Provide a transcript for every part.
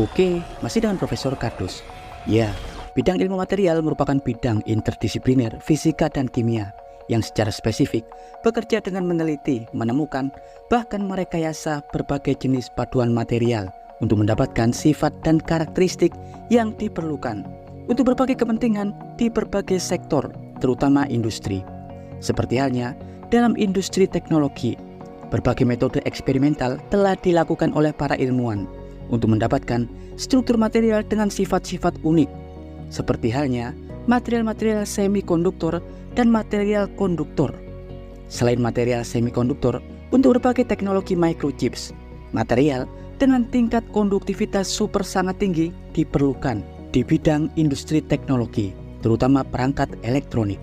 Oke, masih dengan Profesor Kardus. Ya, bidang ilmu material merupakan bidang interdisipliner fisika dan kimia yang secara spesifik bekerja dengan meneliti, menemukan, bahkan merekayasa berbagai jenis paduan material untuk mendapatkan sifat dan karakteristik yang diperlukan untuk berbagai kepentingan di berbagai sektor, terutama industri. Seperti halnya dalam industri teknologi, berbagai metode eksperimental telah dilakukan oleh para ilmuwan untuk mendapatkan struktur material dengan sifat-sifat unik, seperti halnya material-material semikonduktor dan material konduktor. Selain material semikonduktor, untuk berbagai teknologi microchips, material dengan tingkat konduktivitas super sangat tinggi diperlukan di bidang industri teknologi, terutama perangkat elektronik.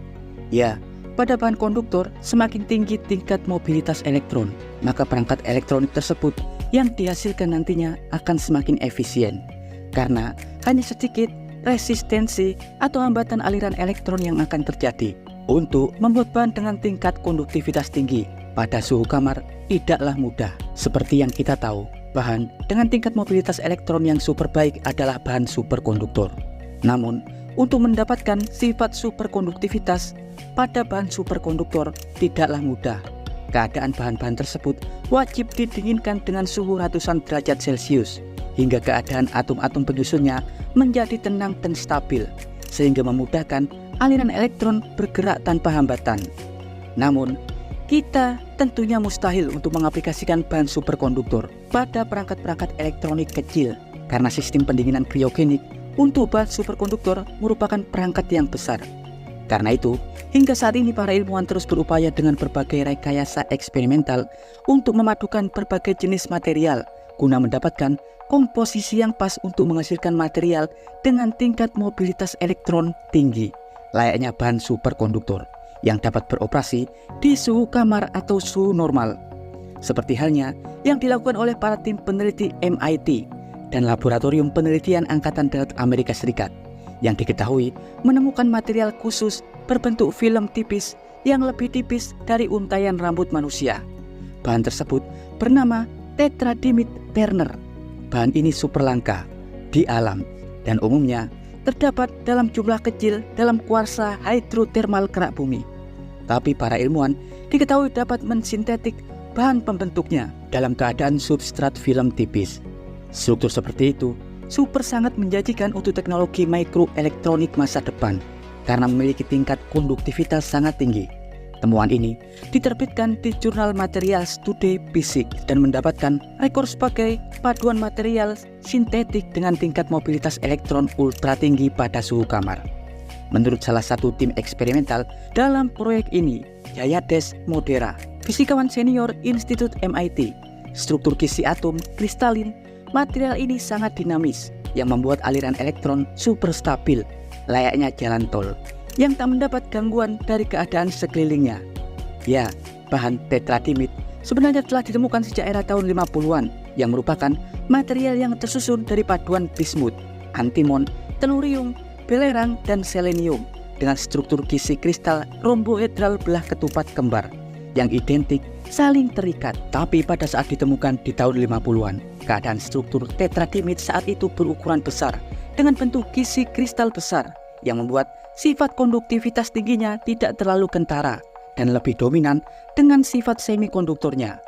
Ya, pada bahan konduktor, semakin tinggi tingkat mobilitas elektron, maka perangkat elektronik tersebut yang dihasilkan nantinya akan semakin efisien, karena hanya sedikit resistensi atau hambatan aliran elektron yang akan terjadi. Untuk membuat bahan dengan tingkat konduktivitas tinggi pada suhu kamar tidaklah mudah. Seperti yang kita tahu, bahan dengan tingkat mobilitas elektron yang super baik adalah bahan superkonduktor. Namun, untuk mendapatkan sifat superkonduktivitas pada bahan superkonduktor tidaklah mudah. Keadaan bahan-bahan tersebut wajib didinginkan dengan suhu ratusan derajat Celcius hingga keadaan atom-atom penyusunnya menjadi tenang dan stabil, sehingga memudahkan aliran elektron bergerak tanpa hambatan. Namun, kita tentunya mustahil untuk mengaplikasikan bahan superkonduktor pada perangkat-perangkat elektronik kecil, karena sistem pendinginan kriogenik untuk bahan superkonduktor merupakan perangkat yang besar. Karena itu, hingga saat ini para ilmuwan terus berupaya dengan berbagai rekayasa eksperimental untuk memadukan berbagai jenis material guna mendapatkan komposisi yang pas untuk menghasilkan material dengan tingkat mobilitas elektron tinggi, layaknya bahan superkonduktor yang dapat beroperasi di suhu kamar atau suhu normal. Seperti halnya yang dilakukan oleh para tim peneliti MIT dan Laboratorium Penelitian Angkatan Darat Amerika Serikat, yang diketahui menemukan material khusus berbentuk film tipis yang lebih tipis dari untayan rambut manusia. Bahan tersebut bernama tetradimit Turner. Bahan ini super langka di alam dan umumnya terdapat dalam jumlah kecil dalam kuarsa hidrotermal kerak bumi. Tapi para ilmuwan diketahui dapat mensintetik bahan pembentuknya dalam keadaan substrat film tipis. Struktur seperti itu super sangat menjanjikan untuk teknologi mikroelektronik masa depan karena memiliki tingkat konduktivitas sangat tinggi. Temuan ini diterbitkan di jurnal Materials Today Physics dan mendapatkan rekor sebagai paduan material sintetik dengan tingkat mobilitas elektron ultra tinggi pada suhu kamar. Menurut salah satu tim eksperimental dalam proyek ini, Jayades Modera, fisikawan senior Institut MIT, struktur kisi atom kristalin material ini sangat dinamis yang membuat aliran elektron super stabil, layaknya jalan tol yang tak mendapat gangguan dari keadaan sekelilingnya. Ya, bahan tetradimit sebenarnya telah ditemukan sejak era tahun 50-an yang merupakan material yang tersusun dari paduan bismut, antimon, telurium, belerang, dan selenium dengan struktur kisi kristal rombohedral belah ketupat kembar yang identik saling terikat. Tapi pada saat ditemukan di tahun 50-an, keadaan struktur tetradimit saat itu berukuran besar dengan bentuk kisi kristal besar yang membuat sifat konduktivitas tingginya tidak terlalu kentara dan lebih dominan dengan sifat semikonduktornya.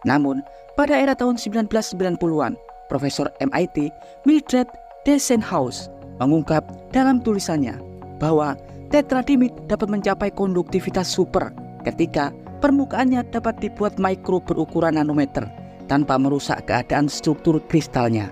Namun, pada era tahun 1990-an, Profesor MIT Mildred Dessenhaus mengungkap dalam tulisannya bahwa tetradimit dapat mencapai konduktivitas super ketika permukaannya dapat dibuat mikro berukuran nanometer tanpa merusak keadaan struktur kristalnya.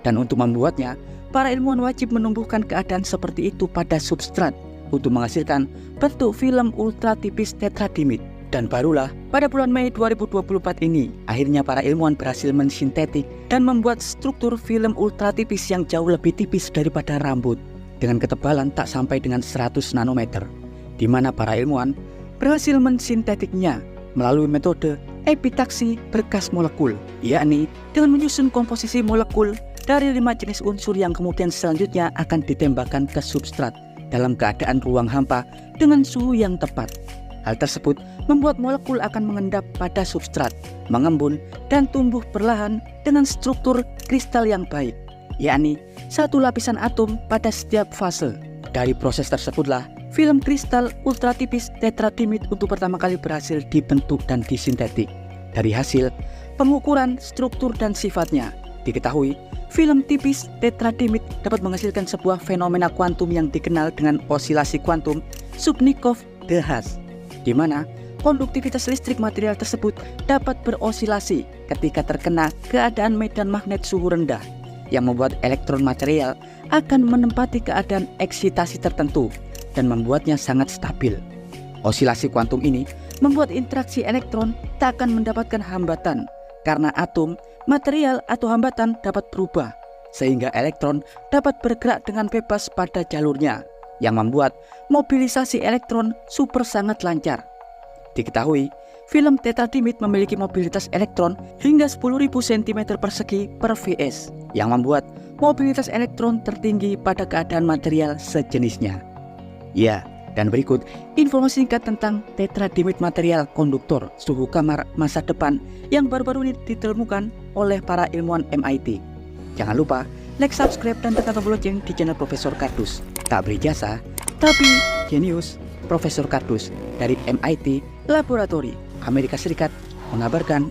Dan untuk membuatnya, para ilmuwan wajib menumbuhkan keadaan seperti itu pada substrat untuk menghasilkan bentuk film ultra tipis tetradimit. Dan barulah pada bulan Mei 2024 ini, akhirnya para ilmuwan berhasil mensintetik dan membuat struktur film ultra tipis yang jauh lebih tipis daripada rambut dengan ketebalan tak sampai dengan 100 nanometer, di mana para ilmuwan berhasil mensintetiknya melalui metode epitaksi berkas molekul, yakni dengan menyusun komposisi molekul dari 5 jenis unsur yang kemudian selanjutnya akan ditembakkan ke substrat dalam keadaan ruang hampa dengan suhu yang tepat. Hal tersebut membuat molekul akan mengendap pada substrat, mengembun, dan tumbuh perlahan dengan struktur kristal yang baik. yakni satu lapisan atom pada setiap fase. Dari proses tersebutlah film kristal ultratipis tetradimit untuk pertama kali berhasil dibentuk dan disintetik. Dari hasil pengukuran struktur dan sifatnya, diketahui film tipis tetradimit dapat menghasilkan sebuah fenomena kuantum yang dikenal dengan osilasi kuantum Subnikov-de-Haas, di mana konduktivitas listrik material tersebut dapat berosilasi ketika terkena keadaan medan magnet suhu rendah, yang membuat elektron material akan menempati keadaan eksitasi tertentu dan membuatnya sangat stabil. Osilasi kuantum ini membuat interaksi elektron tak akan mendapatkan hambatan karena atom, material atau hambatan dapat berubah, sehingga elektron dapat bergerak dengan bebas pada jalurnya, yang membuat mobilisasi elektron super sangat lancar. Diketahui, film tetradimit memiliki mobilitas elektron hingga 10.000 cm persegi per Vs, yang membuat mobilitas elektron tertinggi pada keadaan material sejenisnya. Ya, dan berikut informasi singkat tentang tetradimit, material konduktor suhu kamar masa depan yang baru-baru ini ditemukan oleh para ilmuwan MIT. Jangan lupa like, subscribe, dan tekan tombol lonceng di channel Profesor Kardus. Tak berjasa, tapi jenius. Profesor Kardus dari MIT Laboratory, Amerika Serikat mengabarkan